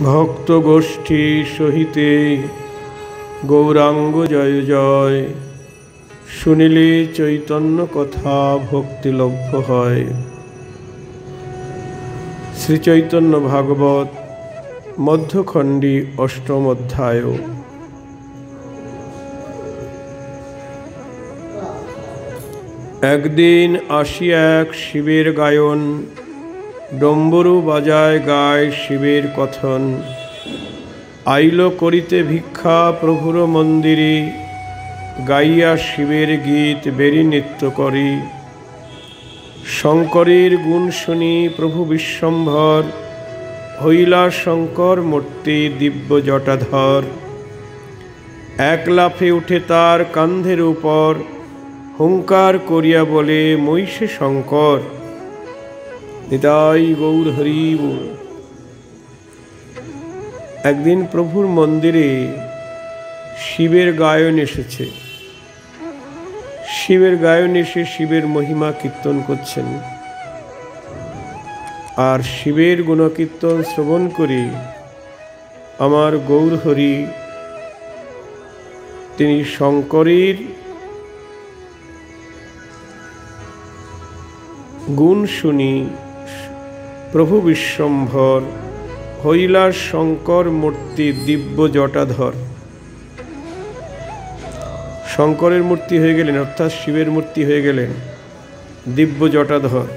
ভক্ত গোষ্ঠী সহিতে গৌরাঙ্গ জয় জয়, শুনিলে চৈতন্য কথা ভক্তিলভ্য হয়। শ্রী চৈতন্য ভাগবত মধ্যখণ্ডী অষ্টম অধ্যায়। একদিন আসি এক শিবের গায়ন, ডম্বরু বাজায় গায় শিবের কথন। আইল করিতে ভিক্ষা প্রভুর মন্দিরে, গাইয়া শিবের গীত বেরি নৃত্য করি। শঙ্করের গুণ শুনি প্রভু বিশ্বম্ভর, হইলা শঙ্কর মূর্তি দিব্য জটাধর। এক লাফে উঠে তার কান্ধের উপর, হুঙ্কার করিয়া বলে মৈষে শঙ্কর। নিতাই গৌর হরি বল। একদিন প্রভুর মন্দিরে শিবের গায়ন এসেছে। শিবের গায়ন এসে শিবের মহিমা কীর্তন করছেন, আর শিবের গুণকীর্তন শ্রবণ করে আমার গৌর হরি তিনি শঙ্করের গুণ শুনি প্রভু বিশ্বম্ভর, হইলা শঙ্কর মূর্তি দিব্য জটাধর। শঙ্করের মূর্তি হয়ে গেলেন, অর্থাৎ শিবের মূর্তি হয়ে গেলেন দিব্য জটাধর।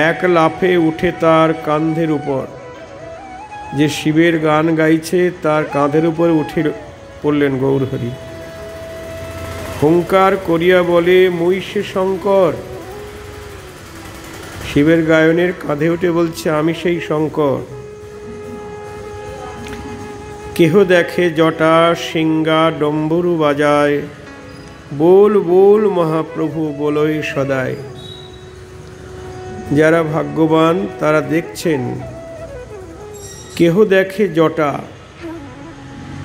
এক লাফে উঠে তার কাঁধের উপর, যে শিবের গান গাইছে তার কাঁধের উপরে উঠে পড়লেন গৌরহরি। হুঙ্কার করিয়া বলে মৈষে শঙ্কর। শিবের গায়নের কাঁধে উঠে বলছে আমি সেই শঙ্কর। কেহ দেখে জটা সিংহা ডম্বরু বাজায়, বল বল মহাপ্রভু বলই সদায়। যারা ভাগ্যবান তারা দেখছেন, কেহ দেখে জটা,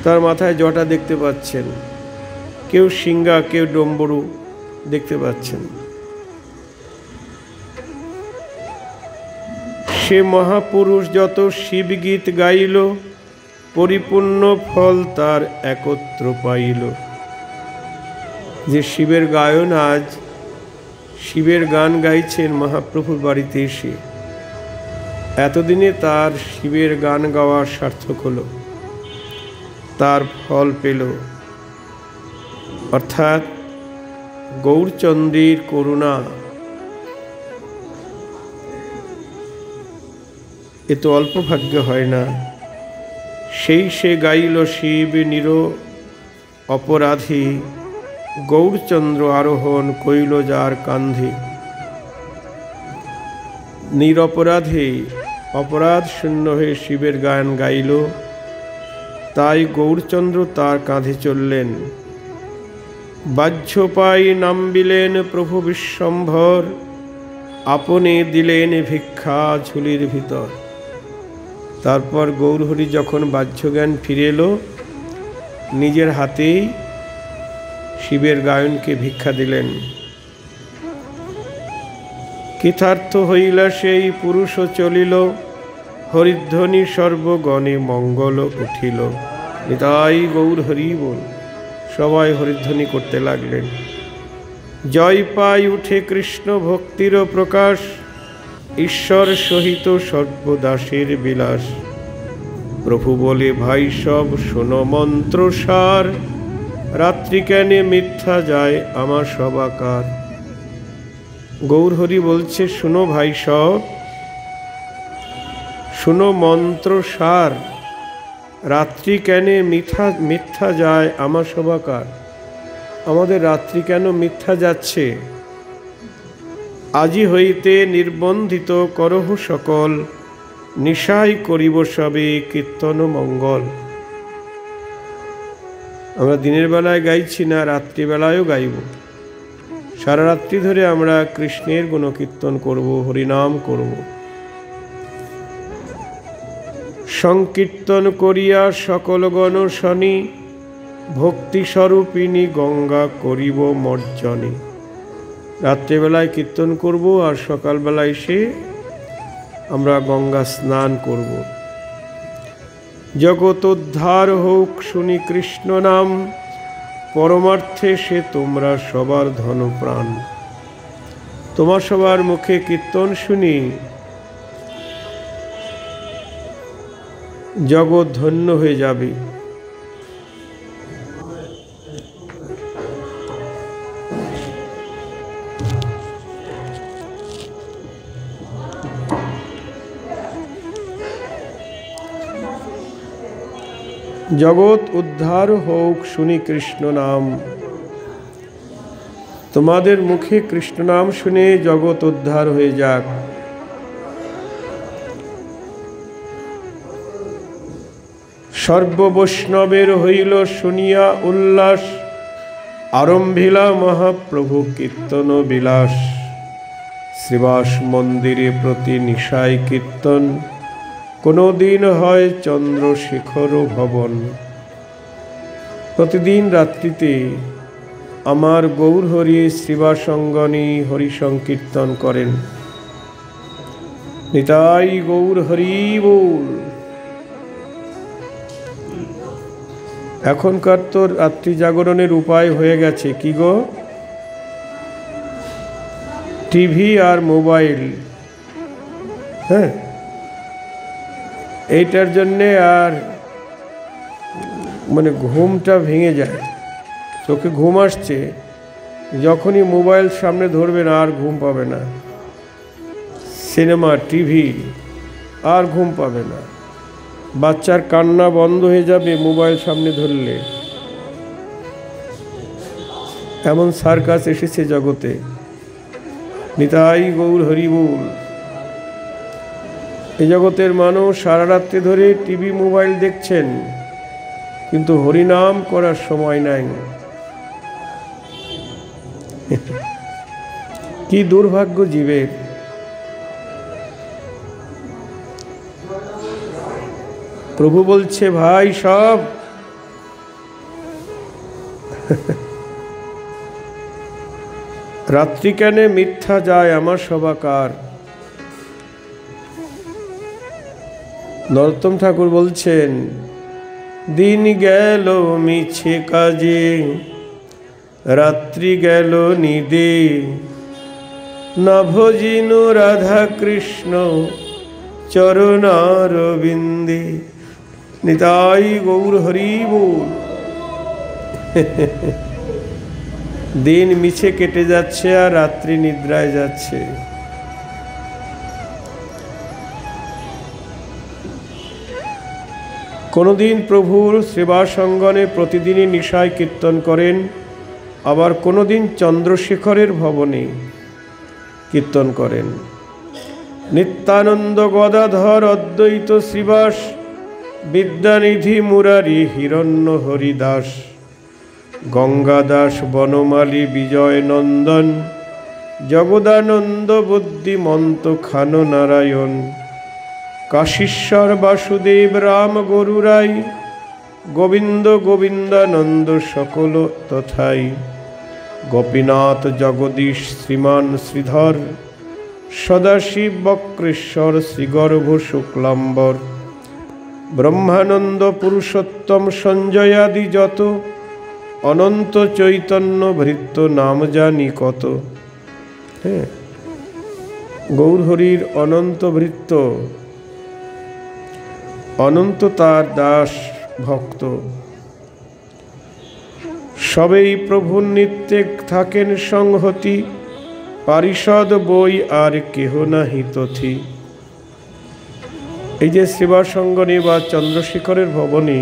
তার মাথায় জটা দেখতে পাচ্ছেন, কেউ সিংহা কেউ ডম্বরু দেখতে পাচ্ছেন। সে মহাপুরুষ যত শিবগীত গাইল, পরিপূর্ণ ফল তার একত্র পাইল। যে শিবের গায়ন, আজ শিবের গান গাইছেন মহাপ্রভুর বাড়িতে এসে, এতদিনে তার শিবের গান গাওয়া সার্থক হলো, তার ফল পেল। অর্থাৎ গৌরচন্দ্রের করুণা এ তো অল্প ভাগ্য হয় না। সেই সে গাইল শিব নির অপরাধী, গৌরচন্দ্র আরোহণ কইল যার কান্ধে। নিরপরাধে অপরাধ শূন্য হয়ে শিবের গান গাইল, তাই গৌরচন্দ্র তার কাঁধে চললেন। বাহ্য পাই নামবিলেন প্রভু বিশ্বম্ভর, আপনি দিলেন ভিক্ষা ঝুলির ভিতর। তারপর গৌরহরি যখন বাহ্যজ্ঞান ফিরে এলো, নিজের হাতেই শিবের গায়নকে ভিক্ষা দিলেন। কৃতার্থ হইলা সেই পুরুষ চলিল, হরিধ্বনি সর্বগণে মঙ্গল উঠিল। নিতাই গৌর হরি বল। সবাই হরিধ্বনি করতে লাগলেন। জয় পাই উঠে কৃষ্ণ ভক্তির প্রকাশ, ঈশ্বর সহিত সর্বদাসের বিলাস। প্রভু বলে ভাই সব শোনো মন্ত্র সার, রাত্রি কেনে মিথ্যা যায় আমার সবাকার। গৌরহরি বলছে শুনো ভাই সব, শুনো মন্ত্র সার, রাত্রি কেনে মিথ্যা যায় আমার সবাকার। আমাদের রাত্রি কেন মিথ্যা যাচ্ছে? আজি হইতে নির্বন্ধিত করহ সকল, নিশাই করিব সবে কীর্তন মঙ্গল। আমরা দিনের বেলায় গাইছি না, রাত্রিবেলায়ও গাইব। সারা রাত্রি ধরে আমরা কৃষ্ণের গুণকীর্তন করব, হরিনাম করব। সংকীর্তন করিয়া সকল গণ শনি, ভক্তিস্বরূপিণী গঙ্গা করিব মর্জনী। রাত্রিবেলায় কীর্তন করব, আর সকালবেলায় এসে আমরা গঙ্গা স্নান করব। জগৎ উদ্ধার হোক শুনি কৃষ্ণ নাম, পরমার্থে সে তোমরা সবার ধন প্রাণ। তোমার সবার মুখে কীর্তন শুনি জগৎ ধন্য হয়ে যাবে। জগৎ উদ্ধার হোক শুনি কৃষ্ণ নাম, তোমাদের মুখে কৃষ্ণ নাম শুনে জগৎ উদ্ধার হয়ে যাক। সর্ব বৈষ্ণবের হইল শুনিয়া উল্লাস, আরম্ভিলা মহাপ্রভু কীর্তন বিলাস। শ্রীবাস মন্দিরে প্রতি নিশায় কীর্তন, কোনো দিন হয় চন্দ্রশেখর ভবন। প্রতিদিন রাত্রিতে আমার গৌর হরি শ্রীবাসঙ্গনী হরি সংকীর্তন করেন। নিতাই গৌর হরি বল। এখনকার তো রাত্রি জাগরণের উপায় হয়ে গেছে কি গো? টিভি আর মোবাইল। হ্যাঁ, এইটার জন্যে আর মানে ঘুমটা ভেঙে যায়, চোখে ঘুম আসছে, যখনই মোবাইল সামনে ধরবে না আর ঘুম পাবে না। সিনেমা, টিভি, আর ঘুম পাবে না। বাচ্চার কান্না বন্ধ হয়ে যাবে মোবাইল সামনে ধরলে। এমন সার্কাস এসেছে জগতে। নিতাই গৌর হরি বল। এই জগতের মানুষ সারা রাত্রি ধরে টিভি মোবাইল দেখছেন, কিন্তু হরিনাম করার সময় নাই। কি দুর্ভাগ্য জীবের। প্রভু বলছে ভাই সব রাত্রি কেনে মিথ্যা যায় আমার সবাকার। নরোত্তম ঠাকুর বলছেন, দিন গেল মিছে কাজে, রাত্রি গেল নিদে, না ভজিনু রাধা কৃষ্ণ চরণারবিন্দে। নিতাই গৌর হরি বল। দিন মিছে কেটে যাচ্ছে আর রাত্রি নিদ্রায় যাচ্ছে। কোনোদিন প্রভুর শ্রীবাসঙ্গনে প্রতিদিনই নিশায় কীর্তন করেন, আবার কোনোদিন চন্দ্রশেখরের ভবনে কীর্তন করেন। নিত্যানন্দ গদাধর অদ্বৈত শ্রীবাস, বিদ্যানিধি মুরারি হিরণ্য হরিদাস, গঙ্গাদাস বনমালী বিজয় নন্দন, জগদানন্দ বুদ্ধিমন্ত খান নারায়ণ, কাশীশ্বর বাসুদেব রাম গরুরাই, গোবিন্দ গোবিন্দানন্দ সকল তথাই, গোপীনাথ জগদীশ শ্রীমান শ্রীধর, সদাশিব বক্রেশ্বর শ্রীগর্ভ শুক্লাম্বর, ব্রহ্মানন্দ পুরুষোত্তম সঞ্জয়াদি যত, অনন্ত চৈতন্য ভৃত্য নাম জানি কত। হ্যাঁ, গৌর হরির অনন্ত ভৃত্য, অনন্ত তার দাস ভক্ত, সবেই প্রভুর নিত্যে থাকেন সংহতি, পারিষদ বই আর কেহ নাহি তথি। এই যে শ্রীবাসঙ্গনে বা চন্দ্রশেখরের ভবনে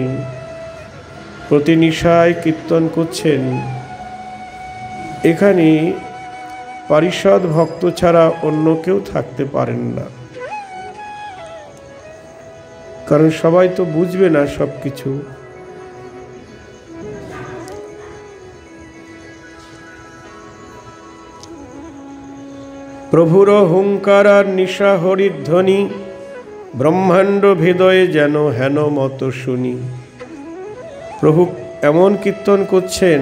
প্রতি নিশায় কীর্তন করছেন, এখানে পারিষদ ভক্ত ছাড়া অন্য কেউ থাকতে পারেন না। কারণ সবাই তো বুঝবে না সব কিছু। প্রভুর হুঙ্কার আর নিশা হরিধ্বনি, ব্রহ্মাণ্ড ভেদয়ে যেন হেন মত শুনি। প্রভু এমন কীর্তন করছেন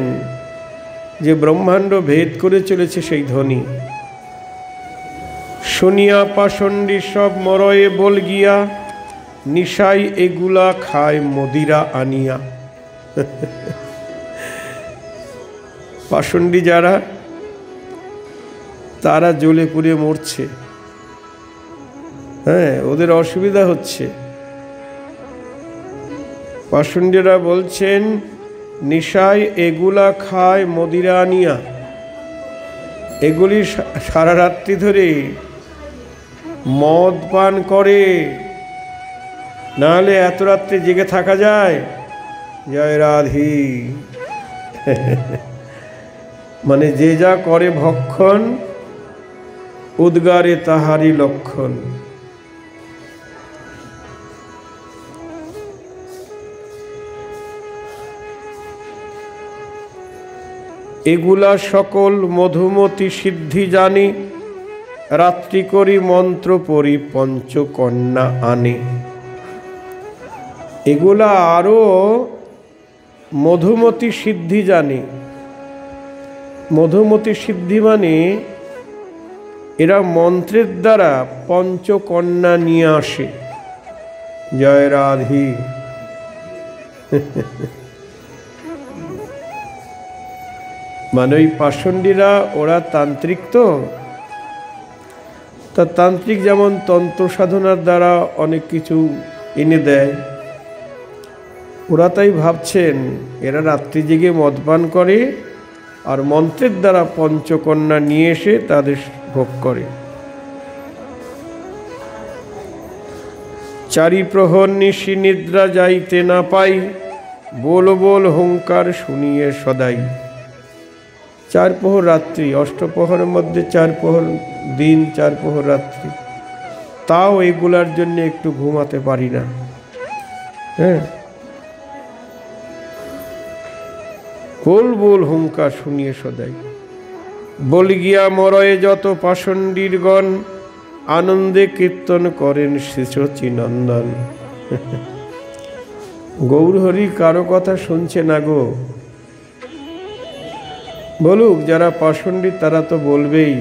যে ব্রহ্মাণ্ড ভেদ করে চলেছে সেই ধ্বনি। শুনিয়া পাষণ্ডী সব মরয়ে বল গিয়া, নিশাই এগুলা খায় মদিরা আনিয়া। পাষণ্ডী যারা, তারা জ্বলে পুড়ে মরছে। হ্যাঁ, ওদের অসুবিধা হচ্ছে। পাষণ্ডীরা বলছেন নিশাই এগুলা খায় মদিরা আনিয়া। এগুলি সারা রাত্রি ধরে মদ পান করে, নাহলে এত রাত্রে জেগে থাকা যায়? জয় রাধি। মানে যে যা করে ভক্ষণ, উদ্গারে তাহারই লক্ষণ। এগুলা সকল মধুমতি সিদ্ধি জানি, রাত্রি করি মন্ত্র পড়ি পঞ্চকন্যা আনে। এগুলা আরো মধুমতি সিদ্ধি জানে। মধুমতি সিদ্ধি মানে এরা মন্ত্রের দ্বারা পঞ্চকন্যা নিয়ে আসে। জয় রাধি। মানে ওই পাষণ্ডীরা ওরা তান্ত্রিক, তো তা তান্ত্রিক যেমন তন্ত্র সাধনার দ্বারা অনেক কিছু এনে দেয়, ওরা তাই ভাবছেন এরা রাত্রি জেগে মদপান করে আর মন্ত্রের দ্বারা পঞ্চকন্যা নিয়ে এসে তাদের ভোগ করে। চারি প্রহর নিশি নিদ্রা যাইতে না পাই, बोल बोल हुंकार शुनिए सदाई। चार प्रहर रात्रि, अष्टप्रहर मध्य चार प्रहर दिन, चार प्रहर रात्रि, ताओ एगुलार जन्य एकटू घुमाते पारी ना। बोल बोल हुंकार शुनिए सदाई। बोल गिया मरये जत पाषण्डीरगण, आनंदे कीर्तन करें श्रीशची नंदन। गौरहरि कारो कथा सुनছে না গো, বলুক যারা পাষণ্ডী তারা তো বলবেই।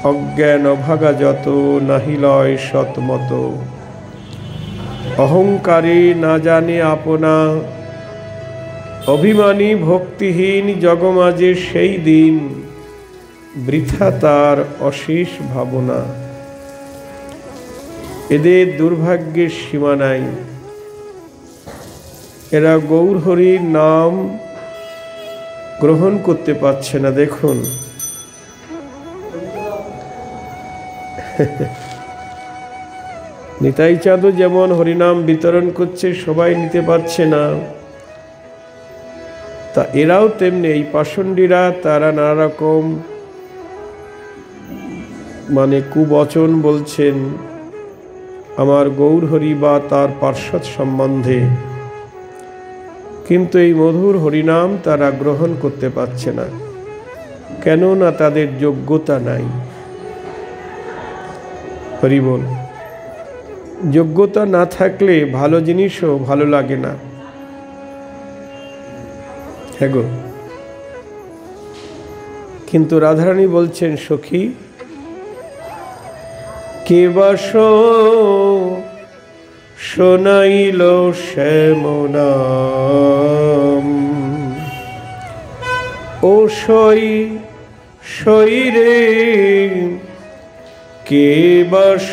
অজ্ঞান অভাগা যত, নাহি লয় সৎমত, অহংকারী না জানে আপনা, অভিমানী ভক্তিহীন জগমাজে সেই দিন, বৃথা তার অশেষ ভাবনা। এদের দুর্ভাগ্যের সীমা নাই। এরা গৌরহরির নাম গ্রহণ করতে পারছে না। দেখুন নিতাই চাঁদও যেমন হরিনাম বিতরণ করছে, সবাই নিতে পারছে না, তা এরাও তেমনি এই পাষণ্ডীরা তারা নানা রকম মানে কুবচন বলছেন আমার গৌরহরি বা তার পার্শ্বদ সম্বন্ধে, কিন্তু এই মধুর হরিনাম তারা গ্রহণ করতে পারছে না, কেননা তাদের যোগ্যতা নাই। হরি বল। যোগ্যতা না থাকলে ভালো জিনিসও ভালো লাগে না। হ্যাঁ গো। কিন্তু রাধারানী বলছেন সখী, কে বাস শোনাইল শ্যামনাম, ও সই সই রে কে বাস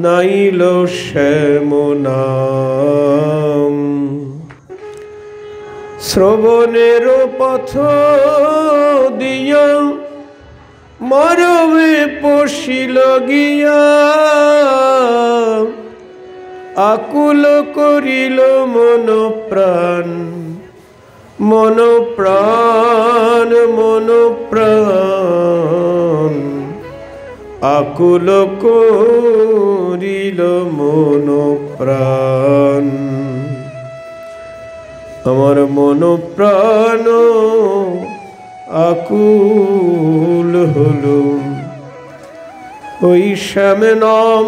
নাইল শ্যামনাম। শ্রবণের পথ দিয়া মরবে পশিল গিয়া, আকুল করিল মন প্রাণ, মন প্রাণ, মন প্রাণ, আকুল করিল মন প্রাণ। আমার মন প্রাণ আকুল হলো, ওই শ্যাম নাম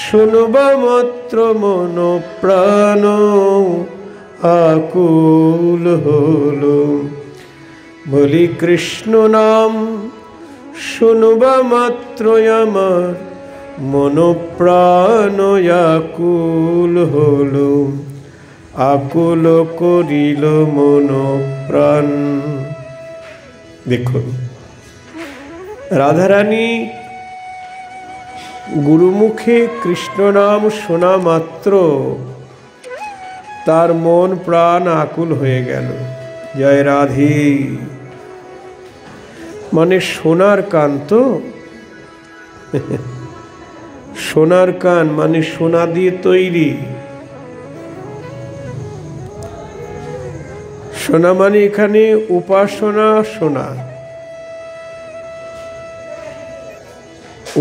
শুনবা মাত্র মন প্রাণ আকুল হলো। বলি কৃষ্ণ নাম শুনবা মাত্র আমার মন প্রাণ আকুল হলো, আকুল করিল মন প্রাণ। দেখুন, রাধারানী গুরুমুখে কৃষ্ণ নাম শোনা মাত্র তার মন প্রাণ আকুল হয়ে গেল। জয় রাধে। মানে সোনার কান তো, সোনার কান মানে সোনা দিয়ে তৈরি। সোনা মানে এখানে উপাসনা সোনা,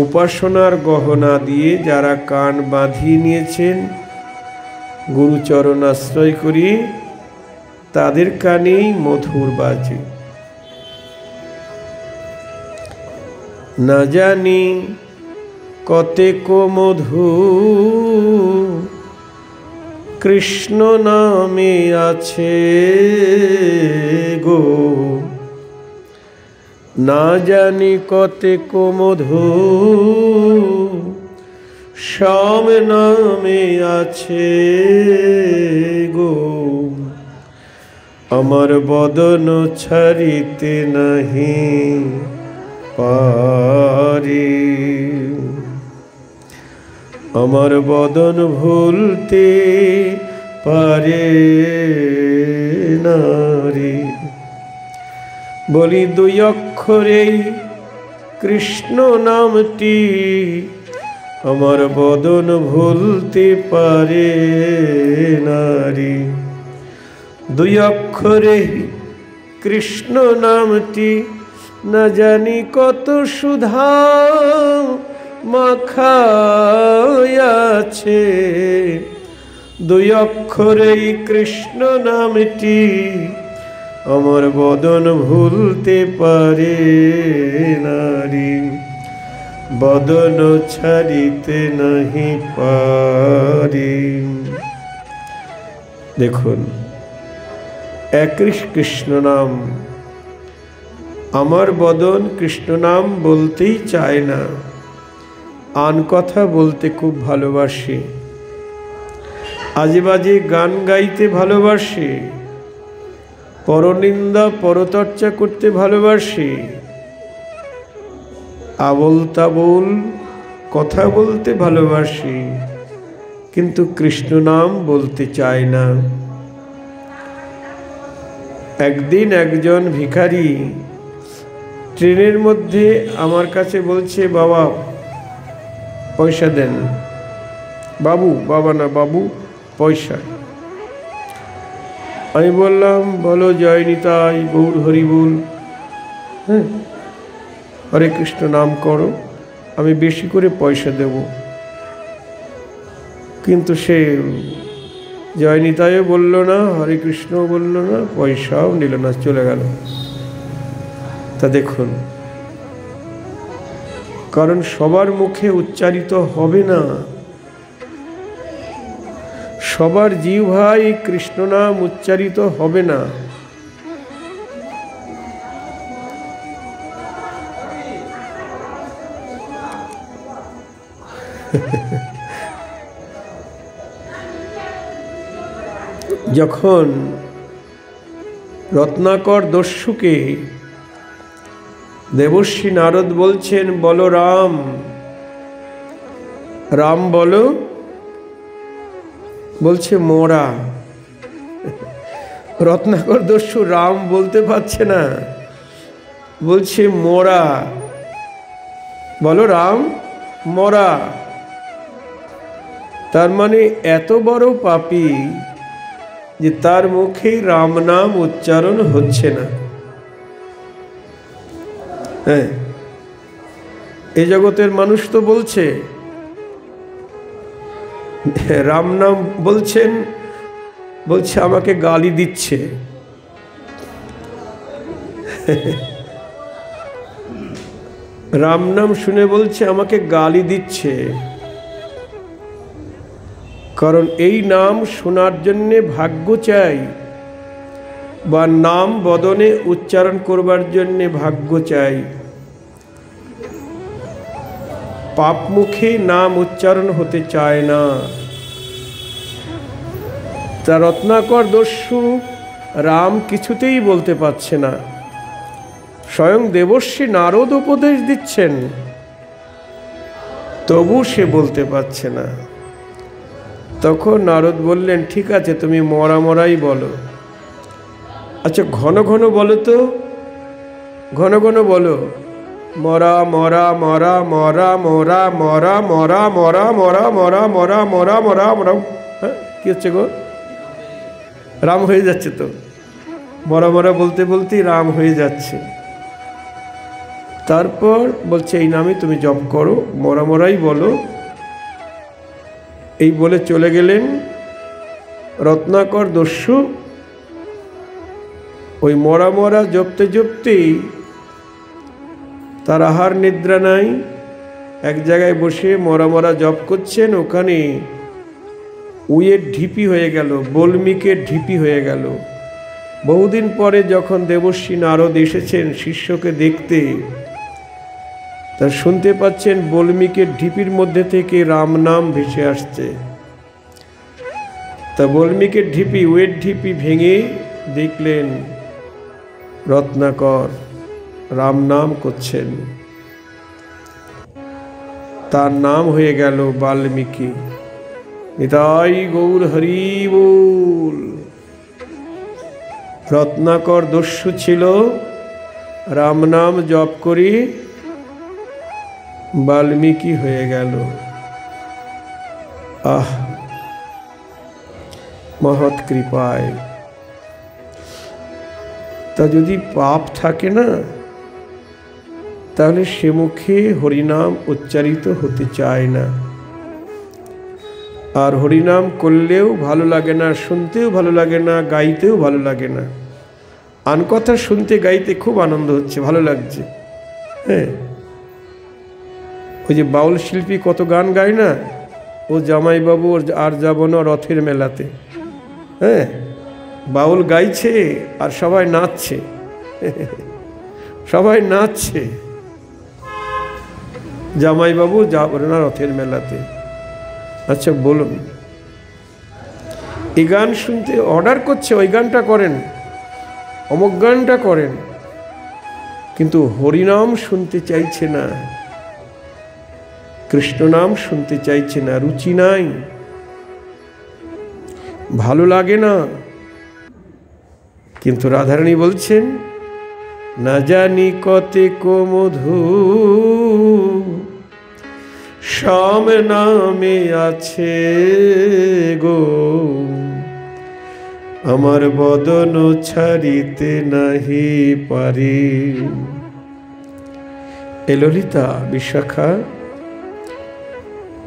উপাসনার গহনা দিয়ে যারা কান বাঁধিয়ে নিয়েছেন গুরুচরণ আশ্রয় করি, তাদের কানেই মধুর বাজে। না জানি কতেক মধু কৃষ্ণ নামে আছে গো, না জানি কতেক মধু শ্যাম নামে আছে গো, আমার বদন ছাড়িতে নাহি পারে, আমার বদন ভুলতে পারে না রে। বলি দুই অক্ষরেই কৃষ্ণ নামটি আমার বদন ভুলতে পারে না রে। দুই অক্ষরে কৃষ্ণ নামটি না জানি কত সুধা মাখায়াছে, দুই অক্ষরেই কৃষ্ণ নামটি আমার বদন ভুলতে পারে নারী, বদন ছাড়িতে নাহি পারি। দেখুন, একই কৃষ্ণ নাম, আমার বদন কৃষ্ণ নাম বলতেই চায় না, আন কথা বলতে খুব ভালোবাসে, আজে বাজে গান গাইতে ভালোবাসে, পরনিন্দা পরচর্চা করতে ভালোবাসে, আবোল তাবোল কথা বলতে ভালোবাসে, কিন্তু কৃষ্ণ নাম বলতে চায় না। একদিন একজন ভিখারি ট্রেনের মধ্যে আমার কাছে বলছে, বাবা পয়সা দেন। বাবু, বাবা না বাবু, পয়সা। আমি বললাম, বলো জয় নিতাই গৌর হরি বল, হ্যাঁ হরে কৃষ্ণ নাম করো, আমি বেশি করে পয়সা দেব। কিন্তু সে জয় নিতাইও বলল না, হরে কৃষ্ণও বলল না, পয়সাও নিল না, চলে গেল। তা দেখুন, কারণ সবার মুখে উচ্চারিত হবে না, সবার জিহ্বায় কৃষ্ণ নাম উচ্চারিত হবে না। যখন রত্নাকর দস্যুকে দেবর্ষি নারদ বলছেন, বলো রাম, রাম বলো, বলছে মোরা। রত্নাকর দস্যু রাম বলতে পারছে না, বলছে মোরা, বলো রাম, মোরা। তার মানে এত বড় পাপী যে তার মুখে রাম নাম উচ্চারণ হচ্ছে না। হ্যাঁ, এই জগতের মানুষ তো বলছে রাম নাম বলছেন, বলছে আমাকে গালি দিচ্ছে। রাম নাম শুনে বলছে আমাকে গালি দিচ্ছে, কারণ এই নাম শোনার জন্যে ভাগ্য চাই, বা নাম বদনে উচ্চারণ করবার জন্যে ভাগ্য চাই। পাপ মুখে নাম উচ্চারণ হতে চায় না। তা রত্নাকর দস্যু রাম কিছুতেই বলতে পারছে না। স্বয়ং দেবর্ষি নারদ উপদেশ দিচ্ছেন, তবু সে বলতে পারছে না। তখন নারদ বললেন, ঠিক আছে, তুমি মরা মরাই বলো। আচ্ছা, ঘন ঘন বলো তো, ঘন ঘন বলো, মরা মরা মরা মরা মরা মরা মরা মরা মরা মরা মরা মরা মরা মরা। হ্যাঁ, কি হচ্ছে গো? রাম হয়ে যাচ্ছে তো, মরা মরা বলতে বলতেই রাম হয়ে যাচ্ছে। তারপর বলছে, এই নামে তুমি জপ করো, মরা মরাই বলো। এই বলে চলে গেলেন রত্নাকর দস্যু। ওই মরা মরা জপতে জপতেই তার আহার নিদ্রা নাই, এক জায়গায় বসে মরা মরা জপ করছেন। ওখানে উইয়ের ঢিপি হয়ে গেল, বল্মীকের ঢিপি হয়ে গেল। বহুদিন পরে যখন দেবর্ষি নারদ এসেছেন শিষ্যকে দেখতে, তা শুনতে পাচ্ছেন বল্মীকের ঢিপির মধ্যে থেকে রাম নাম ভেসে আসছে। তা বল্মীকের ঢিপি, উইয়ের ঢিপি ভেঙে দেখলেন রত্নাকর রাম নাম করছেন। তার নাম হয়ে গেল বাল্মীকি। নিতাই গৌর হরি বল। রত্নাকর দস্যু ছিল, রাম নাম জপ করি বাল্মীকি হয়ে গেল। আহ, মহৎ কৃপায়। তা যদি পাপ থাকে না, তাহলে সে মুখে হরিনাম উচ্চারিত হতে চায় না। আর হরিনাম করলেও ভালো লাগে না, শুনতেও ভালো লাগে না, গাইতেও ভালো লাগে না। আন কথা শুনতে গাইতে খুব আনন্দ হচ্ছে, ভালো লাগছে। হ্যাঁ, ওই যে বাউল শিল্পী কত গান গায় না, ও জামাইবাবু আর যাব না রথের মেলাতে। হ্যাঁ, বাউল গাইছে আর সবাই নাচছে, সবাই নাচছে, জামাইবাবু যাব না রথের মেলাতে। আচ্ছা বলুন, এই গান শুনতে অর্ডার করছে, ওই গানটা করেন, অমুক গানটা করেন, কিন্তু হরিনাম শুনতে চাইছে না, কৃষ্ণ নাম শুনতে চাইছে না, রুচি নাই, ভালো লাগে না। কিন্তু রাধারানী বলছেন, না জানি কতেক মধু শ্যাম নামে আছে গো, আমার বদন ছাড়িতে নাহি পারি। এ ললিতা বিশাখা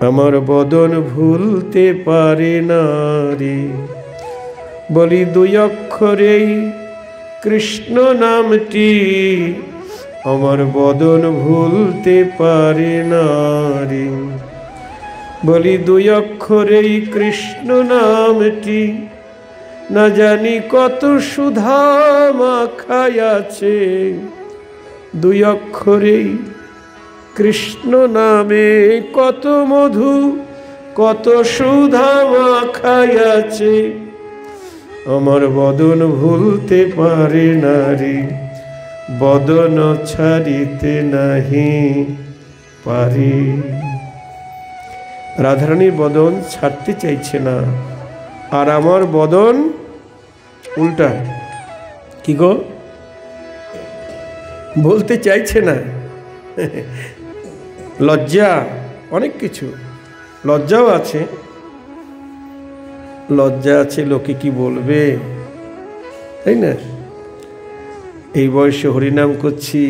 আমার বদন ভুলতে পারে না রে। বলি দুই অক্ষরেই কৃষ্ণ নামটি আমার বদন ভুলতে পারে না রে। বলি দুই অক্ষরেই কৃষ্ণ নামটি না জানি কত সুধা মাখায় আছে। দুই অক্ষরেই কৃষ্ণ নামে কত মধু কত সুধা মাখায় আছে, আমার বদন ভুলতে পারে না রে, বদন ছাড়িতে নাহি পারি। রাধারানীর বদন ছাড়তে চাইছে না, আর আমার বদন উল্টা, কি গো, বলতে চাইছে না। লজ্জা, অনেক কিছু লজ্জাও আছে, লজ্জা আছে লোকে কি বলবে, তাই না? এই বয়সে হরিনাম করছি,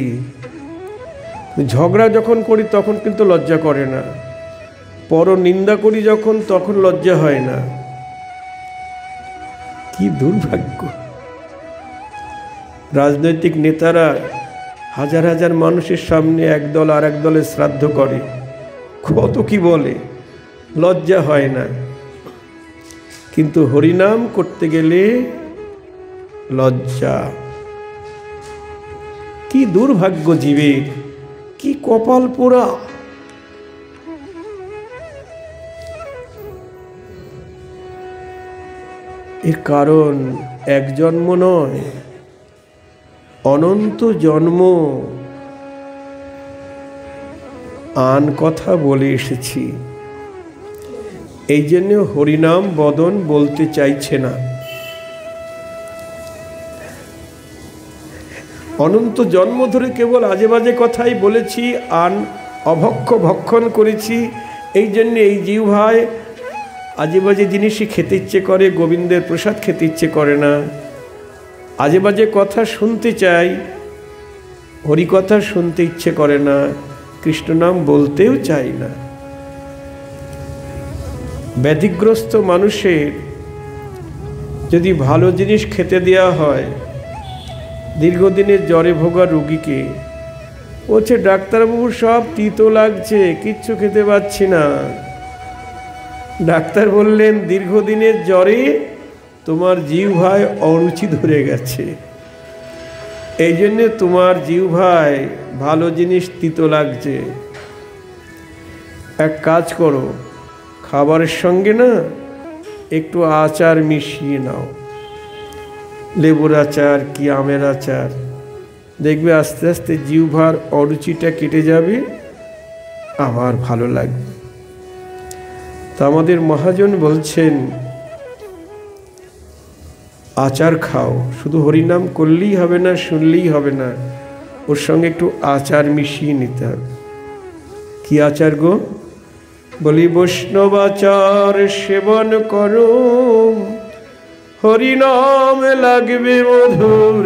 ঝগড়া যখন করি তখন কিন্তু লজ্জা করে না, পর নিন্দা করি যখন তখন লজ্জা হয় না। কি দুর্ভাগ্য! রাজনৈতিক নেতারা হাজার হাজার মানুষের সামনে একদল আর এক দলের শ্রাদ্ধ করে, কত কি বলে, লজ্জা হয় না। কিন্তু হরিনাম করতে গেলে লজ্জা। কি দুর্ভাগ্য জীবের, কি কপাল পোড়া! এর কারণ এক জন্ম নয়, অনন্ত জন্ম আন কথা বলে এসেছি। এই জন্য হরিনাম বদন বলতে চাইছে না। অনন্ত জন্ম ধরে কেবল আজে বাজে কথাই বলেছি, আন অভক্ষ ভক্ষণ করেছি। এই জন্য এই জিহ্বায় আজে বাজে জিনিসই খেতে ইচ্ছে করে, গোবিন্দের প্রসাদ খেতে ইচ্ছে করে না। আজে বাজে কথা শুনতে চাই, হরিকথা শুনতে ইচ্ছে করে না, কৃষ্ণ নাম বলতেও চাই না। ব্যাধিগ্রস্ত মানুষের যদি ভালো জিনিস খেতে দেওয়া হয়, দীর্ঘদিনের জ্বরে ভোগা রোগীকে বলছে ডাক্তারবাবু সব তিতো লাগছে, কিচ্ছু খেতে পাচ্ছি না। ডাক্তার বললেন দীর্ঘদিনের জ্বরে তোমার জিহ্বায় অরুচি ধরে গেছে, এই জন্যে তোমার জিহ্বায় ভালো জিনিস তিতো লাগছে। এক কাজ করো, খাবারের সঙ্গে না একটু আচার মিশিয়ে নাও, লেবুর আচার কি আমের আচার, দেখবে আস্তে আস্তে জিহ্বার অরুচিটা কেটে যাবে, আবার ভালো লাগবে। তা আমাদের মহাজন বলছেন আচার খাও, শুধু হরিনাম করলেই হবে না, শুনলেই হবে না, ওর সঙ্গে একটু আচার মিশিয়ে নিতে হবে। কি আচার গো? বলি বৈষ্ণবাচার সেবন করো, হরিনাম লাগবে মধুর।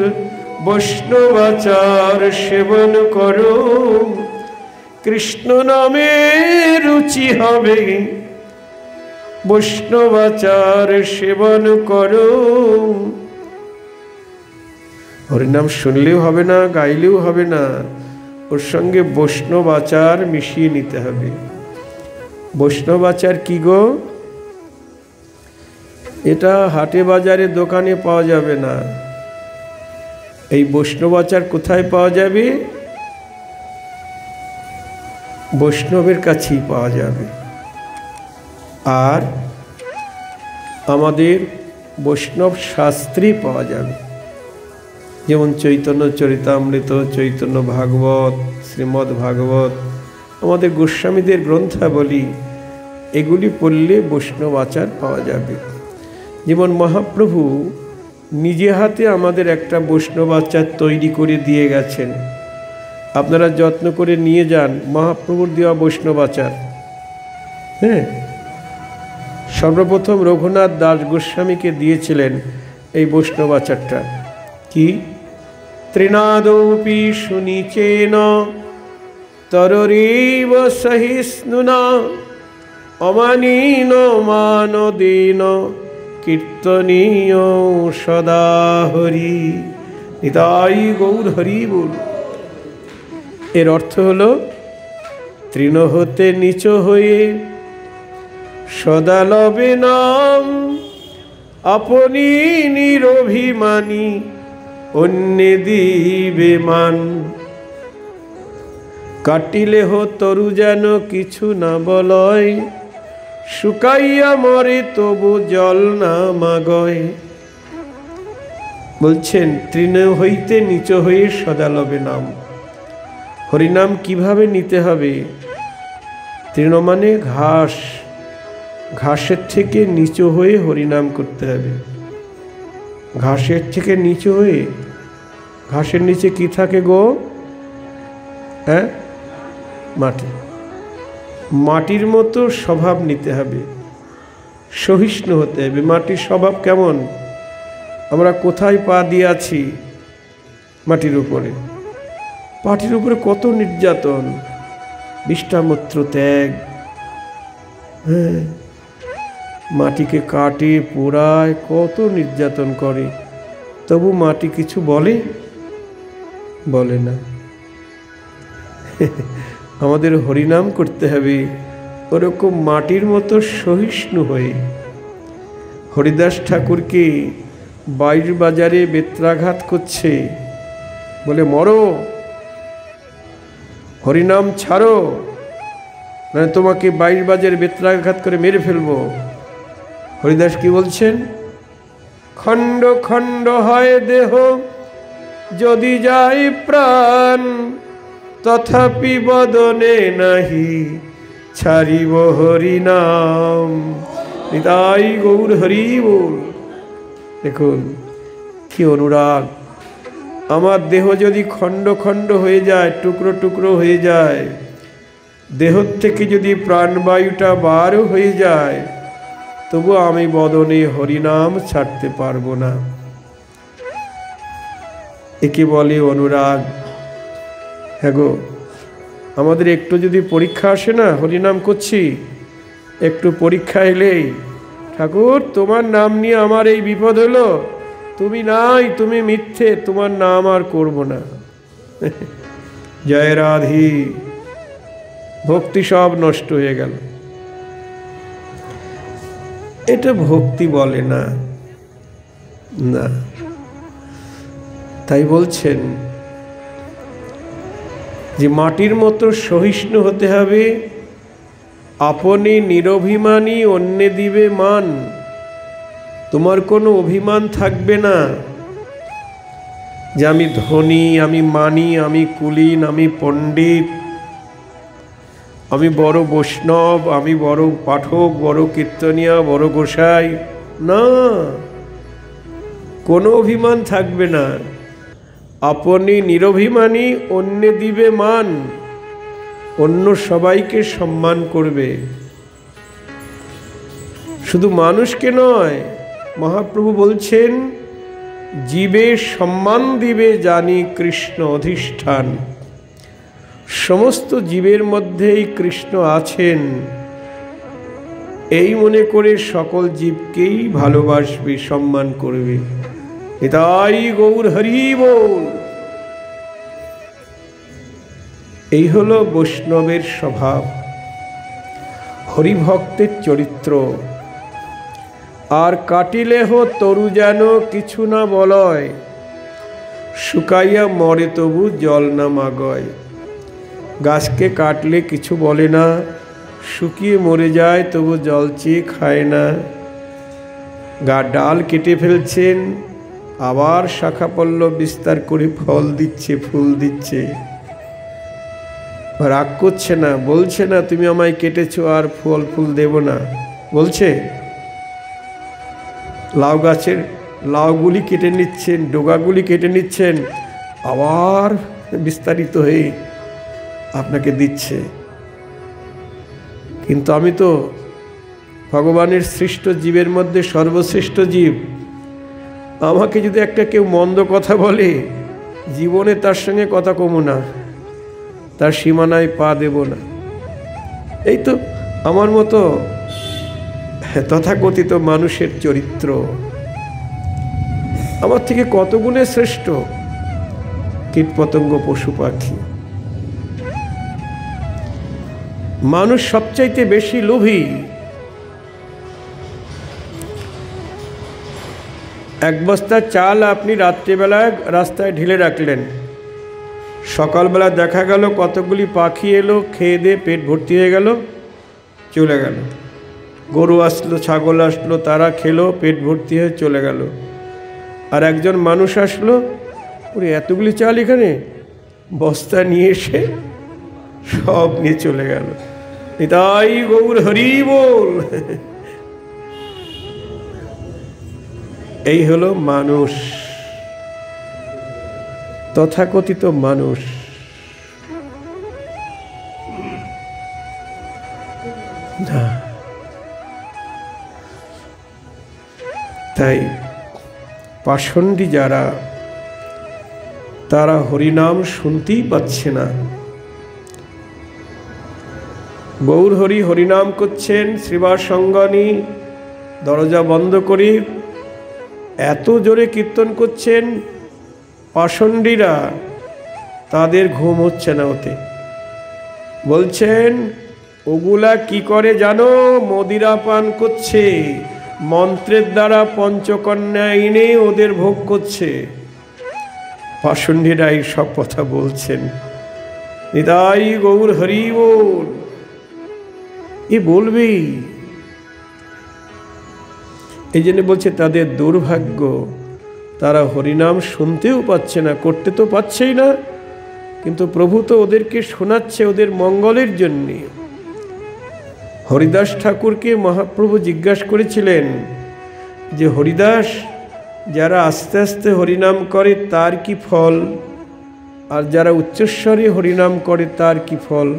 বৈষ্ণবাচার সেবন করো, কৃষ্ণ নামে রুচি হবে। বৈষ্ণবাচার সেবন করো। হরিনাম শুনলেও হবে না, গাইলেও হবে না, ওর সঙ্গে বৈষ্ণবাচার মিশিয়ে নিতে হবে। বৈষ্ণবাচার কি গো? এটা হাটে বাজারে দোকানে পাওয়া যাবে না। এই বৈষ্ণবাচার কোথায় পাওয়া যাবে? বৈষ্ণবের কাছেই পাওয়া যাবে। আর আমাদের বৈষ্ণব শাস্ত্রে পাওয়া যাবে, যেমন চৈতন্য চরিতামৃত, চৈতন্য ভাগবত, শ্রীমদ্ ভাগবত, আমাদের গোস্বামীদের গ্রন্থাবলী, এগুলি পড়লে বৈষ্ণব আচার পাওয়া যাবে। যেমন মহাপ্রভু নিজে হাতে আমাদের একটা বৈষ্ণব আচার তৈরি করে দিয়ে গেছেন, আপনারা যত্ন করে নিয়ে যান মহাপ্রভুর দেওয়া বৈষ্ণব আচার। হ্যাঁ, সর্বপ্রথম রঘুনাথ দাস গোস্বামীকে দিয়েছিলেন এই বৈষ্ণব আচারটা। কি? ত্রিনাদৌপি সুনিচেন তররেব সহিষ্ণুনা অমানীন মানদেন কীর্তনীয় সদা হরি। নিতাই গৌর হরি বল। এর অর্থ হলো তৃণ হতে নিচ হয়ে সদা লবে নাম, আপনি নিরভিমানী অন্যে দিবে মান। কাটিলে হো তরু যেন কিছু না বলয়, শুকাইয়া মরে তবু জল না মাগয়। বলছেন তৃণ হইতে নিচ হয়ে সদা লবে নাম। হরিনাম কিভাবে নিতে হবে? তৃণ মানে ঘাস, ঘাসের থেকে নিচু হয়ে হরিনাম করতে হবে। ঘাসের থেকে নিচু হয়ে, ঘাসের নিচে কি থাকে গো? হ্যাঁ, মাটি। মাটির মতো স্বভাব নিতে হবে, সহিষ্ণু হতে হবে। মাটির স্বভাব কেমন? আমরা কোথায় পা দিয়ে আছি? মাটির উপরে। মাটির উপরে কত নির্যাতন, বিষ্ঠামূত্র ত্যাগ। হ্যাঁ, মাটিকে কাটে পোড়ায়, কত নির্যাতন করে, তবু মাটি কিছু বলে? বলে না। আমাদের হরিনাম করতে হবে ওরকম মাটির মতো সহিষ্ণু হয়ে। হরিদাস ঠাকুরকে বাইশ বাজারে বেত্রাঘাত করছে, বলে মরো, হরিনাম ছাড়ো, মানে তোমাকে বাইশ বাজারে বেত্রাঘাত করে মেরে ফেলবো। হরিদাস কি বলছেন? খণ্ড খণ্ড হয় দেহ যদি যায় প্রাণ, তথাপি বদনে নাহি ছাড়িব হরি নাম। নিতাই গৌর হরি বল। দেখুন কি অনুরাগ। আমার দেহ যদি খণ্ড খণ্ড হয়ে যায়, টুকরো টুকরো হয়ে যায়, দেহ থেকে যদি প্রাণবায়ুটা বার হয়ে যায়, তবু আমি বদনে হরিনাম ছাড়তে পারবো না। একে বলে অনুরাগ। হ্যাঁ গো, আমাদের একটু যদি পরীক্ষা আসে না, হরিনাম করছি, একটু পরীক্ষা এলেই ঠাকুর তোমার নাম নিয়ে আমার এই বিপদ হলো, তুমি নাই, তুমি মিথ্যে, তোমার নাম আর করব না। জয় রাধি, ভক্তি সব নষ্ট হয়ে গেল। এটা ভক্তি বলে না। না, তাই বলছেন যে মাটির মতো সহিষ্ণু হতে হবে, আপনি নিরভিমানী, অন্যে দিবে মান। তোমার কোনো অভিমান থাকবে না যে আমি ধনী, আমি মানি, আমি কুলীন, আমি পণ্ডিত, আমি বড় বৈষ্ণব, আমি বড় পাঠক, বড় কীর্তনিয়া, বড় গোসাই। না, কোনো অভিমান থাকবে না। আপনি নিরভিমানী, অন্যে দিবে মান। অন্য সবাইকে সম্মান করবে, শুধু মানুষকে নয়। মহাপ্রভু বলছেন জীবে সম্মান দিবে জানি কৃষ্ণ অধিষ্ঠান। সমস্ত জীবের মধ্যেই কৃষ্ণ আছেন, এই মনে করে সকল জীবকেই ভালোবাসবে, সম্মান করবে। নিতাই গৌর হরি বল। এই হলো বৈষ্ণবের স্বভাব, হরিভক্তের চরিত্র। আর কাটিলেহ তরু যেন কিছু না বলয়, শুকাইয়া মরে তবু জল না মাগয়। গাছকে কাটলে কিছু বলে না, শুকিয়ে মরে যায় তবু জল চেয়ে খায় না। ডাল কেটে ফেলছেন, আবার শাখা পল্লব বিস্তার করে ফল দিচ্ছে, ফুল দিচ্ছে। রাগ করছে না, বলছে না তুমি আমায় কেটেছো আর ফল ফুল দেব না, বলছে। লাউ গাছের লাউগুলি কেটে নিচ্ছেন, ডোগাগুলি কেটে নিচ্ছেন, আবার বিস্তারিত হয়ে আপনাকে দিচ্ছে। কিন্তু আমি তো ভগবানের সৃষ্ট জীবের মধ্যে সর্বশ্রেষ্ঠ জীব। আমাকে যদি একটা কেউ মন্দ কথা বলে, জীবনে তার সঙ্গে কথা কমু না, তার সীমানায় পা দেব না। এই তো আমার মতো তথাকথিত মানুষের চরিত্র। আমার থেকে কত গুণে শ্রেষ্ঠ কীটপতঙ্গ, পশু পাখি। মানুষ সবচাইতে বেশি লোভী। এক বস্তা চাল আপনি রাত্রিবেলায় রাস্তায় ঢেলে রাখলেন, সকালবেলা দেখা গেল কতগুলি পাখি এলো, খেয়ে দিয়ে পেট ভর্তি হয়ে গেল, চলে গেল। গরু আসলো, ছাগল আসলো, তারা খেলো, পেট ভর্তি হয়ে চলে গেল। আর একজন মানুষ আসলো, ওরে এতগুলি চাল এখানে, বস্তা নিয়ে এসে সব নিয়ে চলে গেল। নিতাই গৌর হরি বল। এই হলো মানুষ, তথাকথিত মানুষ। না, তাই পাষণ্ডী যারা, তারা হরিনাম শুনতেই পাচ্ছে না। গৌর হরি হরিনাম করছেন, শ্রীবাস সঙ্গানী দরজা বন্ধ করে এত জোরে কীর্তন করছেন, পাষণ্ডীরা, তাদের ঘুম হচ্ছে না ওতে। বলছেন ওগুলা কি করে জানো, মদিরা পান করছে, মন্ত্রের দ্বারা পঞ্চকন্যা এনে ওদের ভোগ করছে। পাষণ্ডীরা এই সব কথা বলছেন। নিতাই গৌর হরি বল। এ বলবেই, এই জন্য বলছে তাদের দুর্ভাগ্য, তারা হরিনাম শুনতেও পাচ্ছে না, করতে তো পাচ্ছেই না, কিন্তু প্রভু তো ওদেরকে শোনাচ্ছে ওদের মঙ্গলের জন্যে। হরিদাস ঠাকুরকে মহাপ্রভু জিজ্ঞাসা করেছিলেন যে হরিদাস, যারা আস্তে আস্তে হরিনাম করে তার কি ফল, আর যারা উচ্চস্বরে হরিনাম করে তার কি ফল?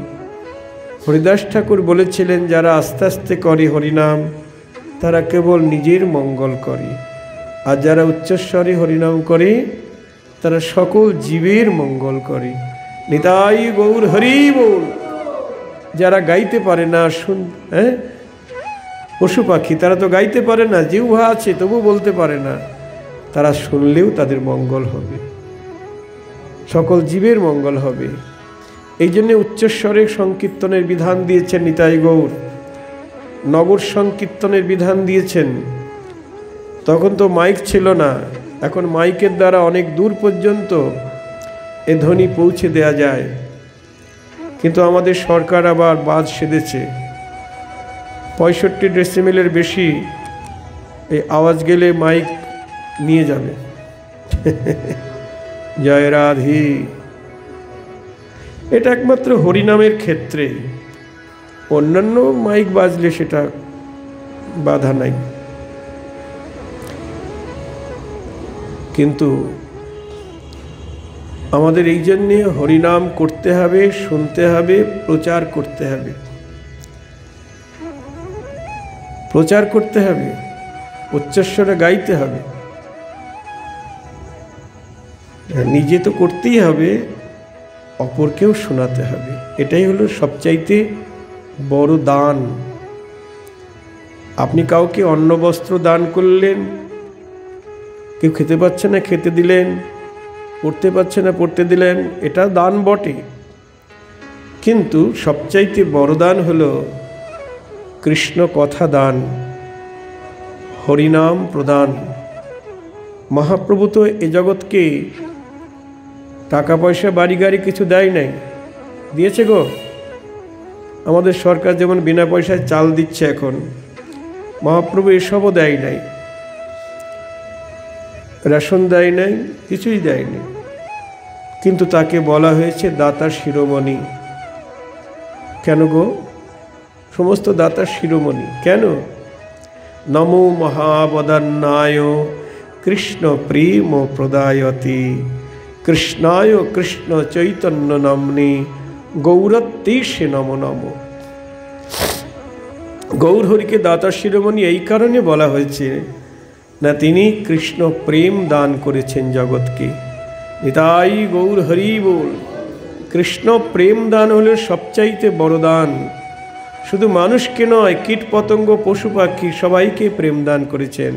হরিদাস ঠাকুর বলেছিলেন, যারা আস্তে আস্তে করে হরিনাম তারা কেবল নিজের মঙ্গল করে, আর যারা উচ্চস্বরে হরিনাম করে তারা সকল জীবের মঙ্গল করে। নিতাই গৌর হরি বল। যারা গাইতে পারে না, পশু পাখি তারা তো গাইতে পারে না, জিহ্বা আছে তবু বলতে পারে না, তারা শুনলেও তাদের মঙ্গল হবে, সকল জীবের মঙ্গল হবে। এই জন্যে উচ্চস্বরে সংকীর্তনের বিধান দিয়েছেন নিতাই গৌর, নগর সংকীর্তনের বিধান দিয়েছেন। তখন তো মাইক ছিল না, এখন মাইকের দ্বারা অনেক দূর পর্যন্ত এ ধ্বনি পৌঁছে দেয়া যায়। কিন্তু আমাদের সরকার আবার বাদ সেধেছে, 65 ডেসিমেলের বেশি এই আওয়াজ গেলে মাইক নিয়ে যাবে। জয় রাধি। এটা একমাত্র হরিনামের ক্ষেত্রে, অন্যান্য মাইক বাজলে সেটা বাধা নাই। কিন্তু আমাদের এই জন্যে হরিনাম করতে হবে, শুনতে হবে, প্রচার করতে হবে, প্রচার করতে হবে, উচ্চস্বরে গাইতে হবে। নিজে তো করতেই হবে, অপরকেও শোনাতে হবে। এটাই হলো সবচাইতে বড় দান। আপনি কাউকে অন্ন বস্ত্র দান করলেন, কেউ খেতে পাচ্ছে না খেতে দিলেন, পড়তে পারছে না পড়তে দিলেন, এটা দান বটে। কিন্তু সবচাইতে বড় দান হলো কৃষ্ণ কথা দান, হরিনাম প্রদান। মহাপ্রভু তো এ জগৎকে টাকা পয়সা বাড়ি গাড়ি কিছু দেয় নাই, দিয়েছে গো। আমাদের সরকার যেমন বিনা পয়সায় চাল দিচ্ছে এখন, মহাপ্রভু এসবও দেয় নাই, রেশন দেয় নাই, কিছুই দেয়নি। কিন্তু তাকে বলা হয়েছে দাতা শিরোমণি। কেন গো? সমস্ত দাতা শিরোমণি কেন? নমো মহাবদান্নায় কৃষ্ণ প্রেম প্রদায়তি কৃষ্ণায় কৃষ্ণ চৈতন্য নাম্নি গৌরত্বেশে নমো নমো। গৌর হরিকে দাতা শিরোমণি এই কারণে বলা হয়েছে না, তিনি কৃষ্ণ প্রেম দান করেছেন জগৎকে। নিতাই গৌর হরি বল। কৃষ্ণ প্রেম দান হলো সবচাইতে বড় দান। শুধু মানুষকে নয়, কীট পতঙ্গ পশু পাখি সবাইকে প্রেম দান করেছেন।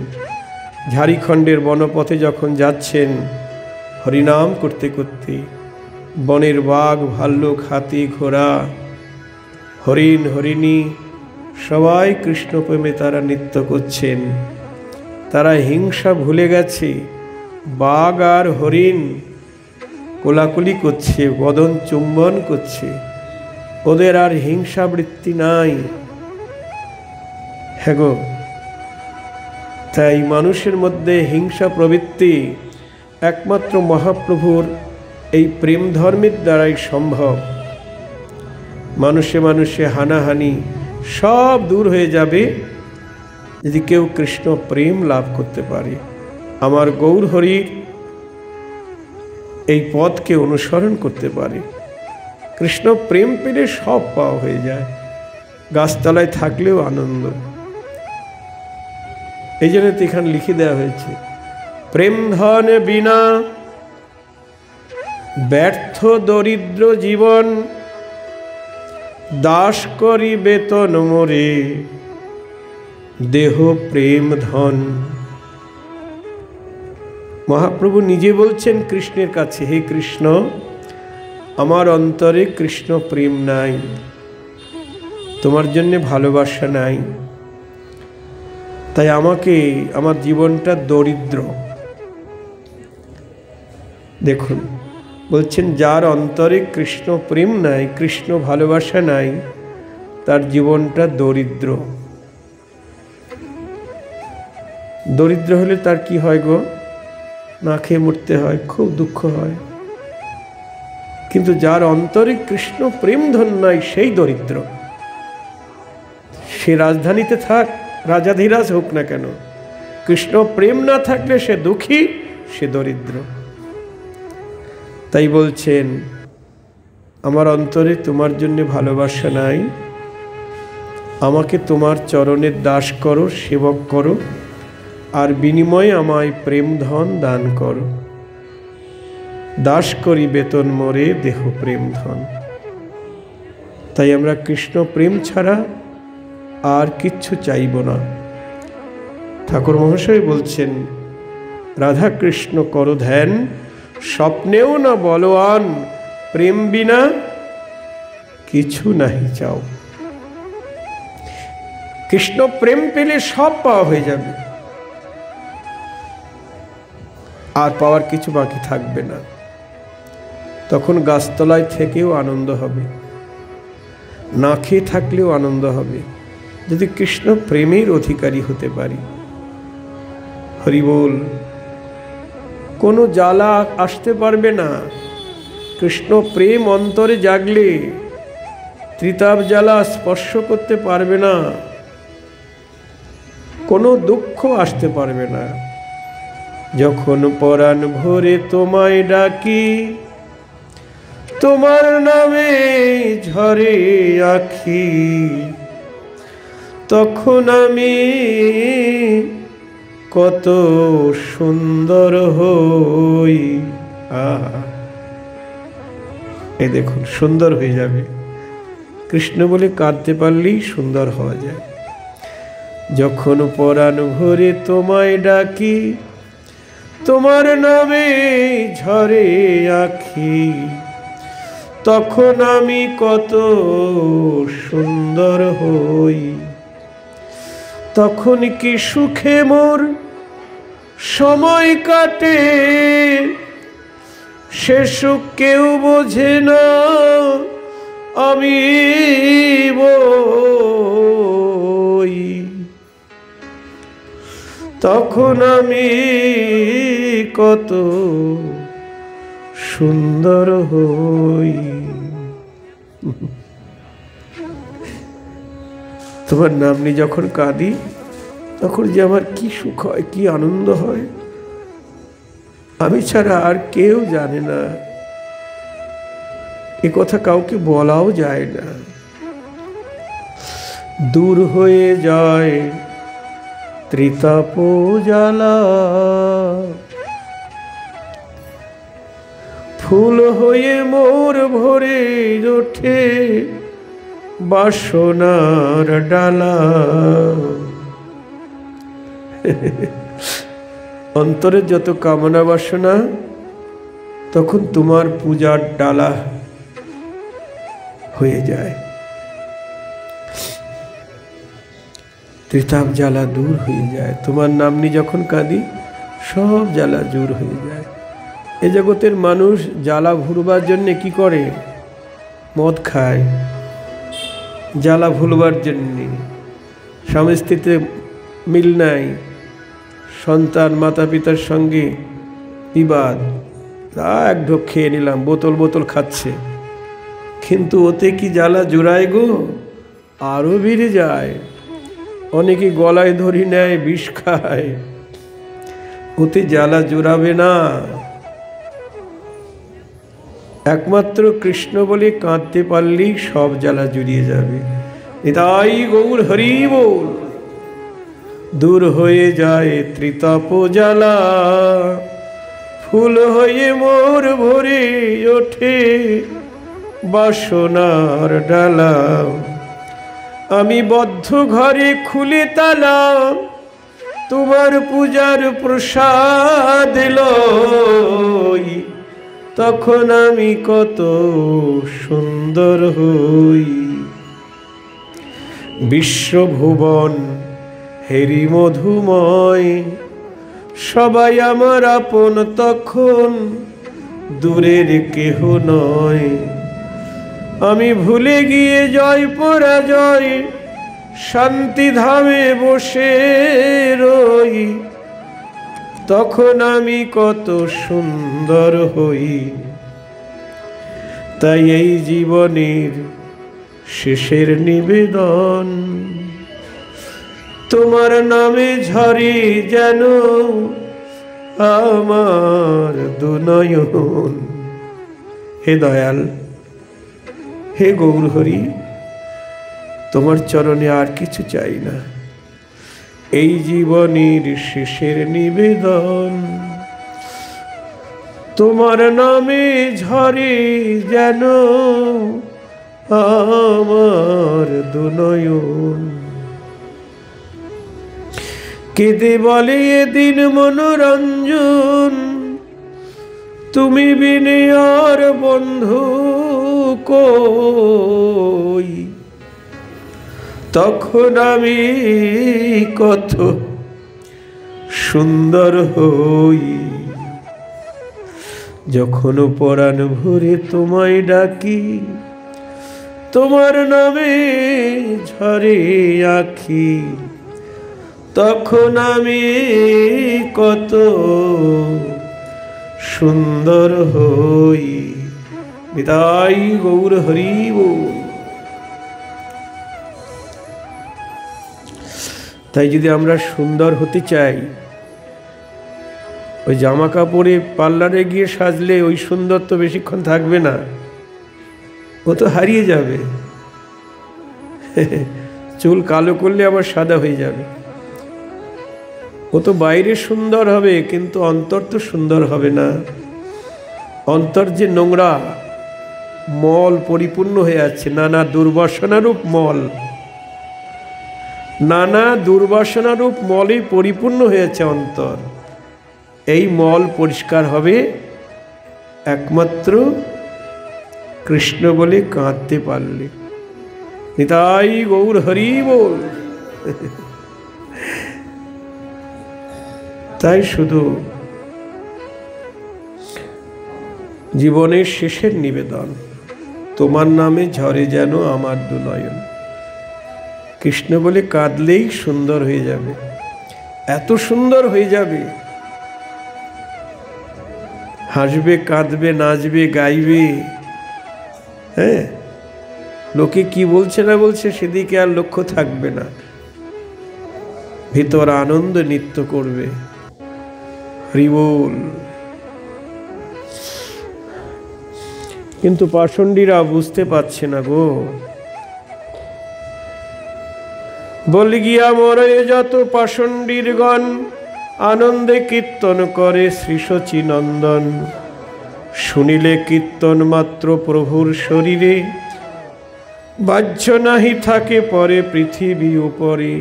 ঝাড়খণ্ডের বনপথে যখন যাচ্ছেন হরিনাম করতে করতে, বনের বাঘ ভাল্লুক হাতি ঘোড়া হরিণ হরিণী সবাই কৃষ্ণ প্রেমে তারা নৃত্য করছেন। তারা হিংসা ভুলে গেছে। বাঘ আর হরিণ কোলাকুলি করছে, বদন চুম্বন করছে, ওদের আর হিংসা বৃত্তি নাই। হ্যাঁ গো, তাই মানুষের মধ্যে হিংসা প্রবৃত্তি একমাত্র মহাপ্রভুর এই প্রেম ধর্মের দ্বারাই সম্ভব। মানুষে মানুষে হানাহানি সব দূর হয়ে যাবে যদি কেউ কৃষ্ণ প্রেম লাভ করতে পারে। আমার গৌর হরির এই পথকে অনুসরণ করতে পারে। কৃষ্ণ প্রেম পেলে সব পাওয়া হয়ে যায়, গাছতলায় থাকলেও আনন্দ। এই জন্য তো এখানে লিখে দেওয়া হয়েছে, প্রেম ধন বিনা ব্যর্থ দরিদ্র জীবন, দাস করি বেতন মোরে দেহ প্রেম ধন। মহাপ্রভু নিজে বলছেন কৃষ্ণের কাছে, হে কৃষ্ণ, আমার অন্তরে কৃষ্ণ প্রেম নাই, তোমার জন্য ভালোবাসা নাই, তাই আমাকে আমার জীবনটা দরিদ্র। দেখুন বলছেন, যার অন্তরে কৃষ্ণ প্রেম নাই, কৃষ্ণ ভালোবাসা নাই, তার জীবনটা দরিদ্র। দরিদ্র হলে তার কি হয় গো? না খেয়ে মরতে হয়, খুব দুঃখ হয়। কিন্তু যার অন্তরে কৃষ্ণ প্রেম ধন নাই সেই দরিদ্র। সে রাজধানীতে থাক, রাজাধিরাজ হোক না কেন, কৃষ্ণ প্রেম না থাকলে সে দুঃখী, সে দরিদ্র। তাই বলছেন, আমার অন্তরে তোমার জন্য ভালোবাসা নাই, আমাকে তোমার চরণের দাস করো, সেবক করো, আর বিনিময়ে আমায় প্রেম ধন দান করো। দাস করি বেতন মরে দেহ প্রেম ধন। তাই আমরা কৃষ্ণ প্রেম ছাড়া আর কিচ্ছু চাইব না। ঠাকুর মহাশয় বলছেন, রাধা কৃষ্ণ করো ধ্যান, স্বপ্নেও না বলওয়ান, প্রেম বিনা কিছু নাহি চাও। কৃষ্ণ প্রেম পেলে সব পাওয়া হয়ে যাবে, আর পাওয়ার কিছু বাকি থাকবে না। তখন গাছতলায় থেকেও আনন্দ হবে, না খেয়ে থাকলেও আনন্দ হবে, যদি কৃষ্ণ প্রেমের অধিকারী হতে পারি। হরি বল। কোনো জ্বালা আসতে পারবে না, কৃষ্ণ প্রেম অন্তরে জাগলে ত্রিতাপ জ্বালা স্পর্শ করতে পারবে না, কোনো দুঃখ আসতে পারবে না। যখন পরাণ ভরে তোমায় ডাকি, তোমার নামে ঝরে আখি, তখন আমি কত সুন্দর হই। এই দেখুন, সুন্দর হয়ে যাবে। কৃষ্ণ বলে কাঁদতে পারলেই সুন্দর হওয়া যায়। যখন পরাণ ভরে তোমায় ডাকি, তোমার নামে ঝরে আখি, তখন আমি কত সুন্দর হই। তখন কি সুখে মোর সময় কাটে, সে সুখ কেউ বোঝে না, আমি বই। তখন আমি কত সুন্দর হই। তোমার নাম নিয়ে যখন কাঁদি, তখন যে আমার কি সুখ হয়, কি আনন্দ হয়, আমি ছাড়া আর কেউ জানে না। এ কথা কাউকে বলাও যায় না। দূর হয়ে যায় ত্রিতাপ জ্বালা, ফুল হয়ে মোর ভরে ওঠে বাসনার ডালা। অন্তরে যত কামনা বাসনা, তখন তোমার পূজার ডালা হয়ে যায়। ত্রিতাপ জ্বালা দূর হয়ে যায়। তোমার নাম নিয়ে যখন কাঁদি, সব জ্বালা দূর হয়ে যায়। এ জগতের মানুষ জ্বালা ভুলবার জন্যে কি করে? মদ খায়, জ্বালা ভুলবার জন্যে। স্বামী স্ত্রীতে মিল নাই, সন্তান মাতা পিতার সঙ্গে বিবাদ, তা এক ঢোক খেয়ে নিলাম, বোতল বোতল খাচ্ছে, কিন্তু ওতে কি জ্বালা জোড়ায় গো? আরও বেড়ে যায়। অনেকে গলায় ধরি নেয়, বিষ খায়, ওতে জ্বালা জোড়াবে না। একমাত্র কৃষ্ণ বলে কাঁদতে পারলেই সব জ্বালা জুড়িয়ে যাবে। নিতাই গৌর হরি বল। দূর হয়ে যায় ত্রিতাপ জ্বালা, ফুল হয়ে মোর ভরে ওঠে বাসনার ডালা। আমি বদ্ধ ঘরে খুলে তালা, তোমার পূজার প্রসাদ লই, তখন আমি কত সুন্দর হই। বিশ্বভুবন হেরি মধুময়, সবাই আমার আপন তখন, দূরের কেহ নয়। আমি ভুলে গিয়ে জয় পরাজয়, শান্তি ধামে বসে রই, তখন আমি কত সুন্দর হই। তাই এই জীবনের শেষের নিবেদন, তোমার নামে ঝরে যেন আমার দুনয়ন। হে দয়াল, হে গৌরহরি, তোমার চরণে আর কিছু চাই না। এই জীবনের শেষের নিবেদন, তোমার নামে ঝরে যেন আমার দুনয়ন। কেঁদে বলে এদিন মনোরঞ্জন, তুমি বিনে আর বন্ধু কই। তখন আমি কত সুন্দর হই, যখন পরাণ ভরে তোমায় ডাকি, তোমার নামে ঝরে আখি। তখন আমি কত সুন্দর হই। নিতাই গৌর হরি বল। তাই যদি আমরা সুন্দর হতে চাই, ওই জামা কাপড়ে পার্লারে গিয়ে সাজলে ওই সুন্দর তো বেশিক্ষণ থাকবে না, ও তো হারিয়ে যাবে। চুল কালো করলে আবার সাদা হয়ে যাবে। ও তো বাইরে সুন্দর হবে, কিন্তু অন্তর তো সুন্দর হবে না। অন্তর যে নোংরা, মল পরিপূর্ণ হয়ে আছে, নানা দুর্বাসনারূপ মল, নানা দুর্বাসনারূপ মলে পরিপূর্ণ হয়েছে অন্তর। এই মল পরিষ্কার হবে একমাত্র কৃষ্ণ বলে কাঁদতে পারলে। নিতাই গৌর হরি বল। তাই শুধু জীবনের শেষের নিবেদন, তোমার নামে ঝরে যেন আমার দুনয়ন। কৃষ্ণ বলে কাঁদলেই সুন্দর হয়ে যাবে, এত সুন্দর হয়ে যাবে। হাসবে, কাঁদবে, নাচবে, গাইবে। হ্যাঁ, লোকে কি বলছে না বলছে সেদিকে আর লক্ষ্য থাকবে না, ভিতর আনন্দ নৃত্য করবে। হরি বল। কিন্তু পাষণ্ডীরা বুঝতে পারছে না গো। বলি গিয়া মরে যত পাষণ্ডীর গণ, আনন্দে কীর্তন করে শ্রী শচী নন্দন। শুনিলে কীর্তন মাত্র প্রভুর শরীরে, বাহ্য নাহি থাকে পরে পৃথিবী উপরে।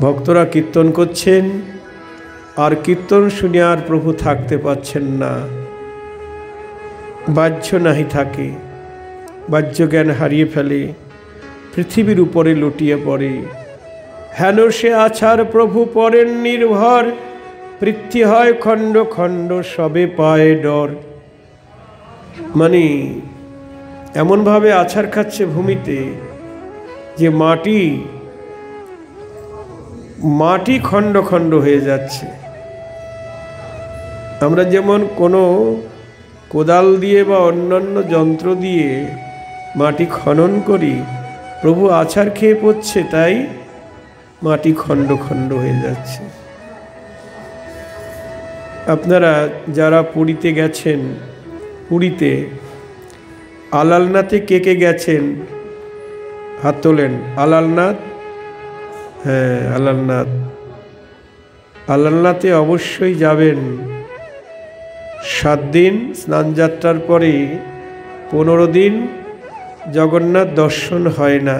ভক্তরা কীর্তন করছেন, আর কীর্তন শুনে আর প্রভু থাকতে পাচ্ছেন না। বাহ্য নাহি থাকে, বাহ্য জ্ঞান হারিয়ে ফেলে, পৃথিবীর উপরে লুটিয়ে পড়ে। হেন সে আছার প্রভু পরেন নির্ভর, পৃথ্বী হয় খণ্ড খণ্ড সবে পায় ডর। মানে এমনভাবে আছাড় খাচ্ছে ভূমিতে যে মাটি খণ্ড খণ্ড হয়ে যাচ্ছে। আমরা যেমন কোনো কোদাল দিয়ে বা অন্যান্য যন্ত্র দিয়ে মাটি খনন করি, প্রভু আছাড় খেয়ে পড়ছে, তাই মাটি খণ্ড খণ্ড হয়ে যাচ্ছে। আপনারা যারা পুরীতে গেছেন, পুরীতে আলালনাথে কে কে গেছেন হাত তোলেন। আলালনাথ, হ্যাঁ আলালনাথ, আলালনাথে অবশ্যই যাবেন। 7 দিন স্নানযাত্রার পরে 15 দিন জগন্নাথ দর্শন হয় না।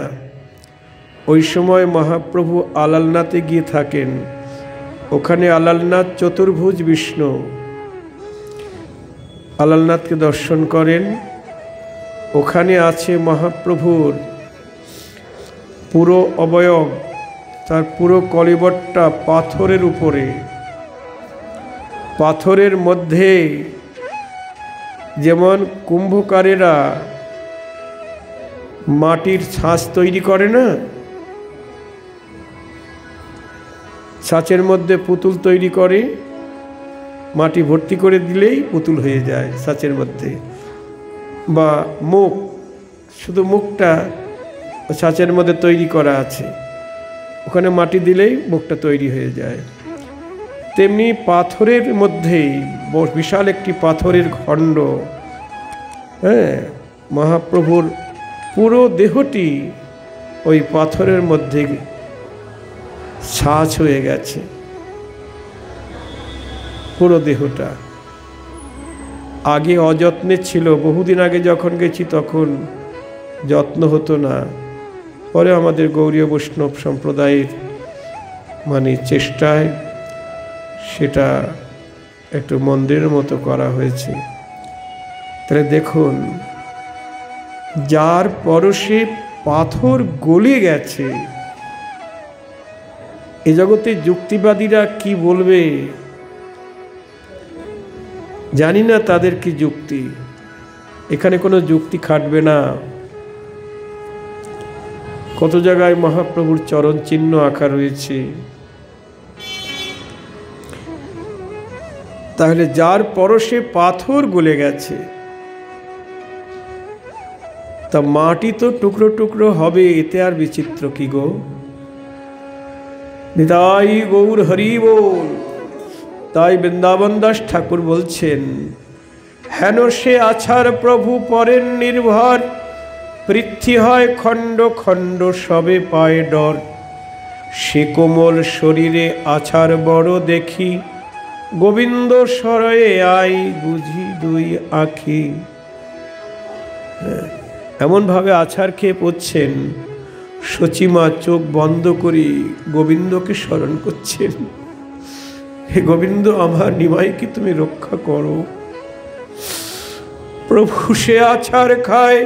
ওই সময় মহাপ্রভু আলালনাথে গিয়ে থাকেন। ওখানে আলালনাথ চতুর্ভুজ বিষ্ণু, আলালনাথকে দর্শন করেন। ওখানে আছে মহাপ্রভুর পুরো অবয়ব, তার পুরো কলিবরটা পাথরের উপরে। পাথরের মধ্যে যেমন কুম্ভকারেরা মাটির ছাঁচ তৈরি করে না, ছাঁচের মধ্যে পুতুল তৈরি করে, মাটি ভর্তি করে দিলেই পুতুল হয়ে যায় ছাঁচের মধ্যে। বা মুখ, শুধু মুখটা ছাঁচের মধ্যে তৈরি করা আছে, ওখানে মাটি দিলেই মুখটা তৈরি হয়ে যায়। তেমনি পাথরের মধ্যেই বিশাল একটি পাথরের খণ্ড, মহাপ্রভুর পুরো দেহটি ওই পাথরের মধ্যে ছাঁচ হয়ে গেছে, পুরো দেহটা। আগে অযত্নে ছিল, বহুদিন আগে যখন গেছি তখন যত্ন হতো না, পরে আমাদের গৌড়ীয় বৈষ্ণব সম্প্রদায়ের চেষ্টায় সেটা একটু মন্দিরের মতো করা হয়েছে। তাহলে দেখুন, যার পরশে পাথর গলে গেছে, এ জগতে যুক্তিবাদীরা কি বলবে জানি না, তাদের কি যুক্তি, এখানে কোনো যুক্তি খাটবে না। কত জায়গায় মহাপ্রভুর চরণ চিহ্ন আঁকা রয়েছে। তাহলে যার পরশে পাথর গলে গেছে, তা মাটি তো টুকরো টুকরো হবে, এতে আর বিচিত্র কি গো? নিতাই গৌর হরি বল। তাই বৃন্দাবন দাস ঠাকুর বলছেন, হেন সে আছার প্রভু পরের নির্ভর, পৃথ্বী হয় খণ্ড খণ্ড সবে পায় ডর। সে কোমল শরীরে আছার বড় দেখি, গোবিন্দ সরয়ে আই বুঝি দুই আঁখি। এমনভাবে আছাড় খেয়ে পড়ছেন, সচিমা চোখ বন্ধ করে গোবিন্দকে স্মরণ করছেন, হে গোবিন্দ, আমার নিমাইকে তুমি রক্ষা করো। প্রভু সে আছাড় খায়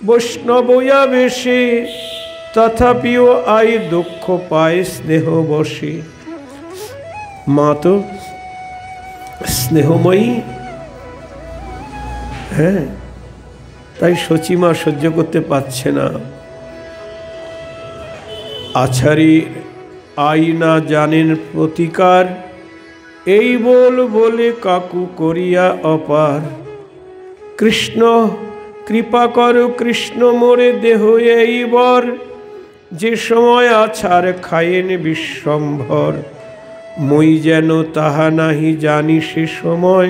বৈষ্ণবয়া বেশে, তথাপিও আই দুঃখ পায় স্নেহ বসে। মা তো স্নেহময়ী, তাই সচিমা সহ্য করতে পারছে না। আছাড়ি আইনা জানেন প্রতিকার, এই বলে কাকু করিয়া অপার। কৃষ্ণ কৃপা করো, কৃষ্ণ মোরে দেহ এইবার, যে সময় আছাড় খায়েন বিশ্বম্ভর। মই যেন তাহা নাহি জানি সে সময়,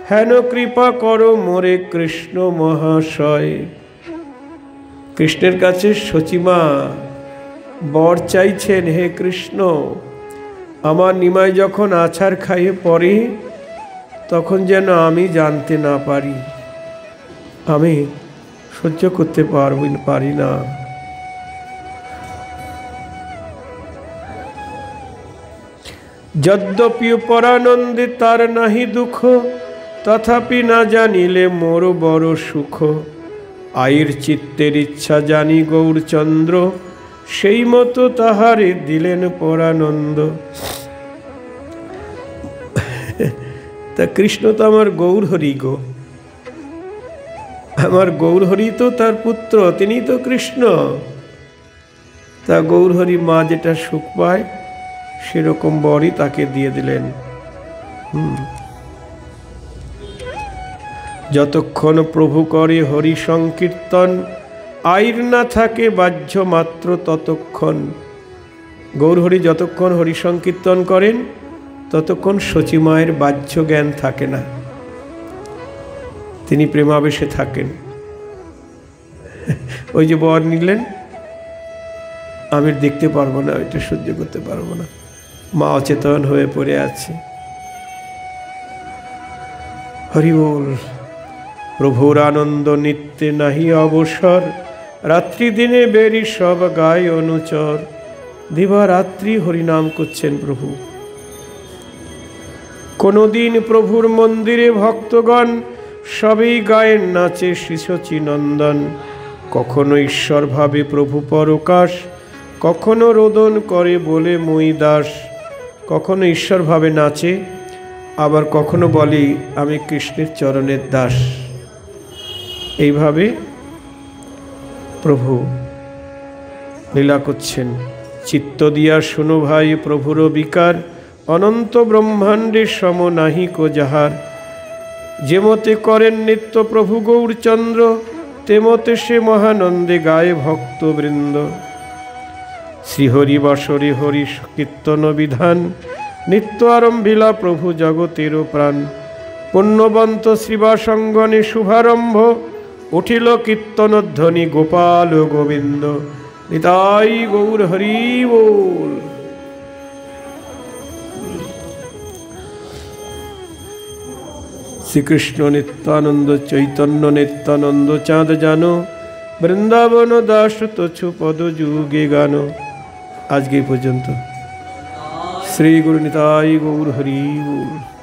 হেন কৃপা করো মোরে কৃষ্ণ মহাশয়। কৃষ্ণের কাছে সচিমা বর চাইছেন, হে কৃষ্ণ, আমার নিমাই যখন আছাড় খাইয়ে পড়ে, তখন যেন আমি জানতে না পারি, আমি সহ্য করতে পারি না। যদ্যপি পরানন্দে তার নাহি দুঃখ, তথাপি না জানিলে মোর বড় সুখ। আয়ের চিত্তের ইচ্ছা জানি গৌরচন্দ্র, সেই মতো তাহারে দিলেন পরানন্দ। তা কৃষ্ণ তো আমার গৌরহরি গো, আমার গৌরহরি তো তার পুত্র, তিনি তো কৃষ্ণ। তা গৌরহরি মা যেটা সুখ পায় সেরকম বরই তাকে দিয়ে দিলেন। যতক্ষণ প্রভু করে হরি সংকীর্তন, আইর না থাকে বাহ্য মাত্র ততক্ষণ। গৌরহরি যতক্ষণ হরি সংকীর্তন করেন, ততক্ষণ সচিমায়ের বাহ্য জ্ঞান থাকে না, তিনি প্রেমাবেশে থাকেন। ওই যে বর নিলেন, আমি দেখতে পারবো না, ওইটা সহ্য করতে পারবো না, মা অচেতন হয়ে পড়ে আছে। হরি বল। প্রভুর আনন্দ নিত্যে নাহি অবসর, রাত্রি দিনে বেরি সব গায় অনুচর। দিবা রাত্রি হরিনাম করছেন প্রভু। কোনদিন প্রভুর মন্দিরে ভক্তগণ সবেই গায়েন নাচে শ্রীশচী নন্দন। কখনো ঈশ্বর ভাবে প্রভু পরকাশ, কখনো রোদন করে বলে মই দাস। কখনো ঈশ্বর ভাবে নাচে, আবার কখনো বলি আমি কৃষ্ণের চরণের দাস। এইভাবে প্রভু লীলা করছেন, চিত্ত দিয়া শুনো ভাই প্রভুর বিকার, অনন্ত ব্রহ্মাণ্ডে সম নাহিক যাহার। যেমতে করেন নিত্য প্রভু গৌরচন্দ্র, তেমতে সে মহানন্দে গায়ে ভক্তবৃন্দ। শ্রীহরি বাসরে হরি কীর্তন বিধান, নিত্য আরম্ভিলা প্রভু জগতের প্রাণ। পুণ্যবন্ত শ্রীবাসঙ্গনে শুভারম্ভ, উঠিল কীর্তনধ্বনি গোপাল গোবিন্দ। নিতাই গৌর হরি বল। শ্রীকৃষ্ণ নিত্যানন্দ চৈতন্য নিত্যানন্দ চাঁদ জানো, বৃন্দাবন দাস তছু পদ যুগে গান। আজকে পর্যন্ত। শ্রী গুরু নিতাই গৌর হরি বল।